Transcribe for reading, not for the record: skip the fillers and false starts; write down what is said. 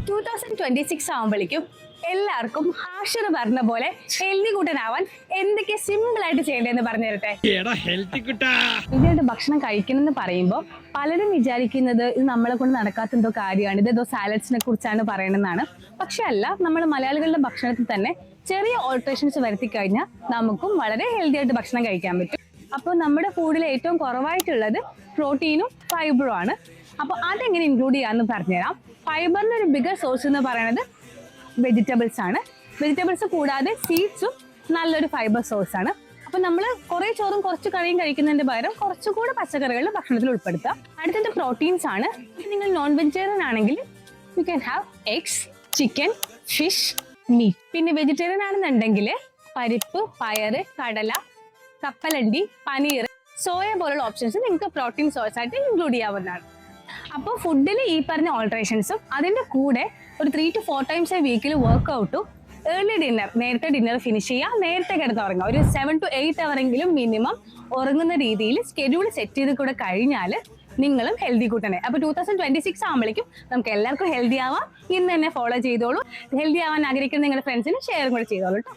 2026 ആകുമ്പോഴേക്കും എല്ലാവർക്കും ഹാഷിർ പറഞ്ഞ പോലെ ഹെൽത്തി കൂട്ടനാവാൻ എന്തൊക്കെ സിമ്പിൾ ആയിട്ട് ചെയ്യേണ്ടതെന്ന് പറഞ്ഞു തരട്ടെ. ഇതിന്റെ ഭക്ഷണം കഴിക്കണമെന്ന് പറയുമ്പോൾ പലരും വിചാരിക്കുന്നത് ഇത് നമ്മളെ കൊണ്ട് നടക്കാത്ത എന്തോ കാര്യമാണ്, ഇതേതോ സാലഡ്സിനെ കുറിച്ചാണ് പറയണമെന്നാണ്. പക്ഷെ അല്ല, നമ്മൾ മലയാളികളുടെ ഭക്ഷണത്തിൽ തന്നെ ചെറിയ ഓൾട്രേഷൻസ് വരുത്തി കഴിഞ്ഞാൽ നമുക്കും വളരെ ഹെൽത്തി ആയിട്ട് ഭക്ഷണം കഴിക്കാൻ പറ്റും. അപ്പോൾ നമ്മുടെ ഫുഡിൽ ഏറ്റവും കുറവായിട്ടുള്ളത് പ്രോട്ടീനും ഫൈബറും ആണ്. അപ്പോൾ അതെങ്ങനെ ഇൻക്ലൂഡ് ചെയ്യാമെന്ന് പറഞ്ഞുതരാം. ഫൈബറിന്റെ ഒരു ബിഗർ സോഴ്സ് എന്ന് പറയുന്നത് വെജിറ്റബിൾസ് ആണ്. വെജിറ്റബിൾസ് കൂടാതെ സീഡ്സും നല്ലൊരു ഫൈബർ സോഴ്സ് ആണ്. അപ്പോൾ നമ്മൾ കുറേ ചോറും കുറച്ച് കറിയും കഴിക്കുന്നതിന്റെ പകരം കുറച്ചുകൂടെ പച്ചക്കറികൾ ഭക്ഷണത്തിൽ ഉൾപ്പെടുത്തുക. അടുത്തത് പ്രോട്ടീൻസ് ആണ്. നിങ്ങൾ നോൺ വെജിറ്റേറിയൻ ആണെങ്കിൽ you can have eggs, chicken, fish, meat. പിന്നെ വെജിറ്റേറിയൻ ആണെന്നുണ്ടെങ്കിൽ പരിപ്പ്, പയറ്, കടല, കപ്പലണ്ടി, പനീർ, സോയ പോലുള്ള ഓപ്ഷൻസ് നിങ്ങൾക്ക് പ്രോട്ടീൻ സോഴ്സ് ആയിട്ട് ഇൻക്ലൂഡ് ചെയ്യാവുന്നതാണ്. അപ്പോൾ ഫുഡിൽ ഈ പറഞ്ഞ ഓൾട്രേഷൻസും അതിൻ്റെ കൂടെ ഒരു 3 to 4 times a വീക്കിൽ വർക്ക്ഔട്ടും, ഏർലി ഡിന്നർ, നേരത്തെ ഡിന്നർ ഫിനിഷ് ചെയ്യുക, നേരത്തെ കിടന്ന് ഉറങ്ങുക, ഒരു 7 to 8 hour എങ്കിലും മിനിമം ഉറങ്ങുന്ന രീതിയിൽ സ്കെഡ്യൂൾ സെറ്റ് ചെയ്ത് കൂടെ കഴിഞ്ഞാൽ നിങ്ങളും ഹെൽത്തി കൂട്ടണേ. അപ്പോൾ 2026 ആകുമ്പോഴേക്കും നമുക്ക് എല്ലാവർക്കും ഹെൽത്തി ആവാം. ഇന്ന് തന്നെ ഫോളോ ചെയ്തോളൂ. ഹെൽത്തി ആവാൻ ആഗ്രഹിക്കുന്ന നിങ്ങളുടെ ഫ്രണ്ട്സിന് ഷെയറും കൂടെ ചെയ്തോളൂ കേട്ടോ.